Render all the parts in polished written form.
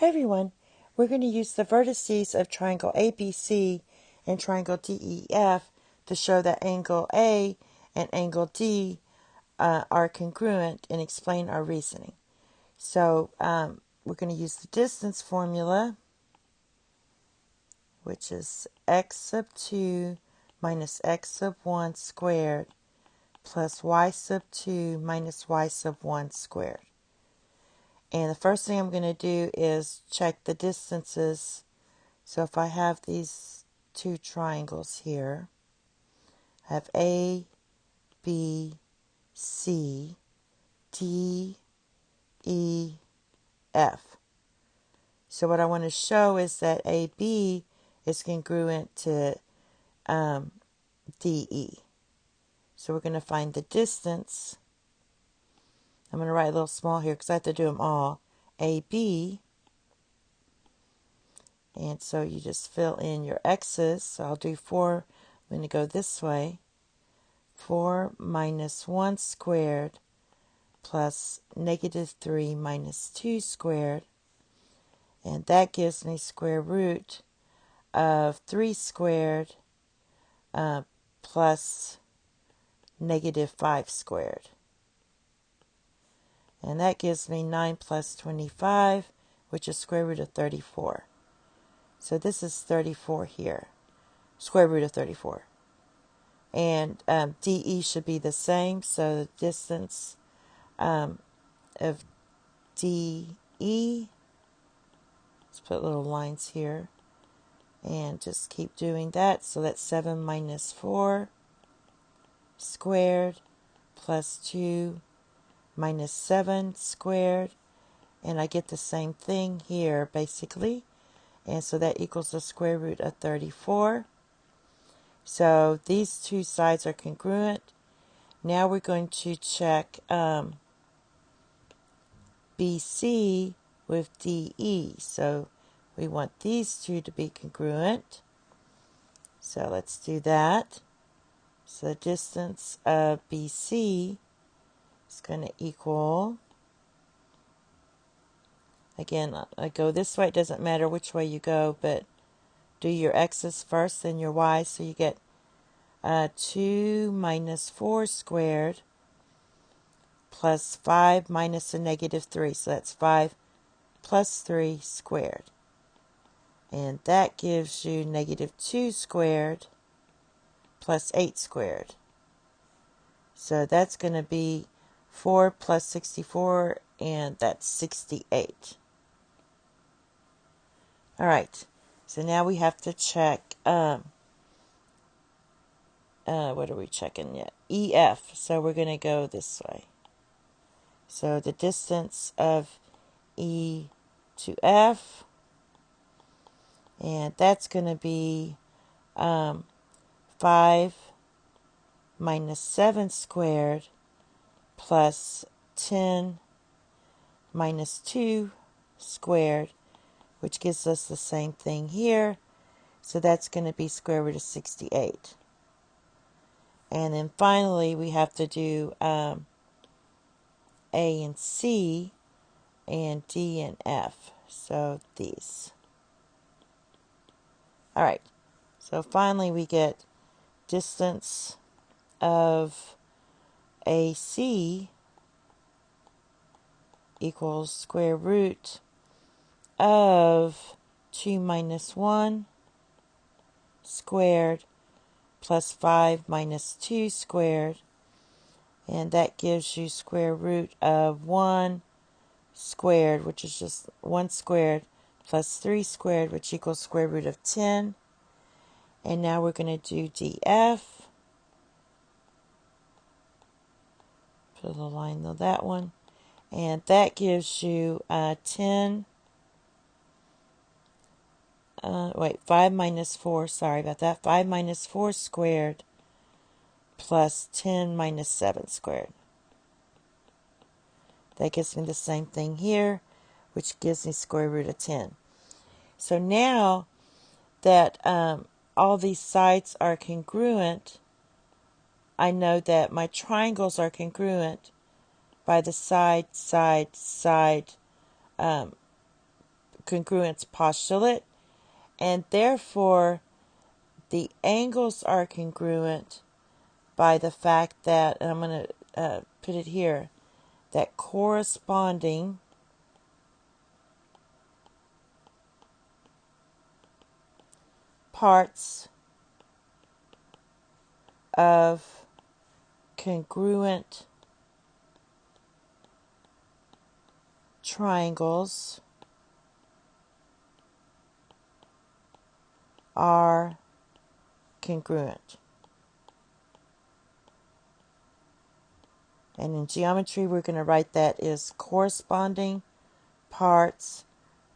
Hey everyone, we're going to use the vertices of triangle ABC and triangle DEF to show that angle A and angle D are congruent and explain our reasoning. So we're going to use the distance formula, which is x sub 2 minus x sub 1 squared plus y sub 2 minus y sub 1 squared. And the first thing I'm going to do is check the distances. So if I have these two triangles here, I have A, B, C, D, E, F. So what I want to show is that AB is congruent to DE. So we're going to find the distance. I'm going to write a little small here because I have to do them all. AB. And so you just fill in your x's. So I'll do 4. I'm going to go this way. 4 minus 1 squared plus negative 3 minus 2 squared. And that gives me square root of 3 squared plus negative 5 squared. And that gives me 9 plus 25, which is square root of 34. So this is 34 here, square root of 34. And DE should be the same, so the distance of DE, let's put little lines here, and just keep doing that. So that's 7 minus 4 squared plus 2 minus 7 squared, and I get the same thing here basically, and so that equals the square root of 34. So these two sides are congruent. Now we're going to check BC with DE. So we want these two to be congruent. So let's do that. So the distance of BC is going to equal, again, I go this way. It doesn't matter which way you go, but do your x's first, then your y's. So you get 2 minus 4 squared plus 5 minus a negative 3. So that's 5 plus 3 squared. And that gives you negative 2 squared plus 8 squared. So that's going to be 4 plus 64, and that's 68. All right. So now we have to check, what are we checking yet? EF. So we're going to go this way. So the distance of E to F, and that's going to be 5 minus 7 squared plus 10 minus 2 squared, which gives us the same thing here. So that's going to be square root of 68. And then finally we have to do A and C and D and F. So these. All right. So finally we get distance of AC equals square root of 2 minus 1 squared plus 5 minus 2 squared, and that gives you square root of 1 squared, which is just 1 squared, plus 3 squared, which equals square root of 10. And now we're going to do DF. Put a little line on that one. And that gives you 10, 5 minus 4, sorry about that, 5 minus 4 squared plus 10 minus 7 squared. That gives me the same thing here, which gives me square root of 10. So now that all these sides are congruent, I know that my triangles are congruent by the side congruence postulate, and therefore the angles are congruent by the fact that, and I'm going to put it here, that corresponding parts of congruent triangles are congruent. And in geometry, we're going to write that as corresponding parts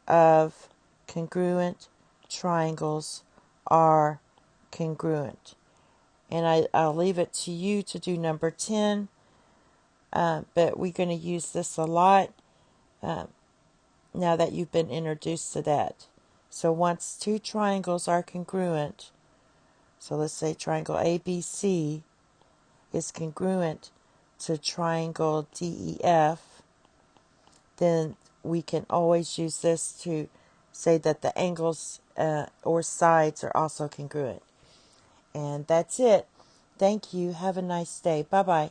of congruent triangles are congruent. And I'll leave it to you to do number 10, but we're going to use this a lot now that you've been introduced to that. So once two triangles are congruent, so let's say triangle ABC is congruent to triangle DEF, then we can always use this to say that the angles or sides are also congruent. And that's it. Thank you. Have a nice day. Bye-bye.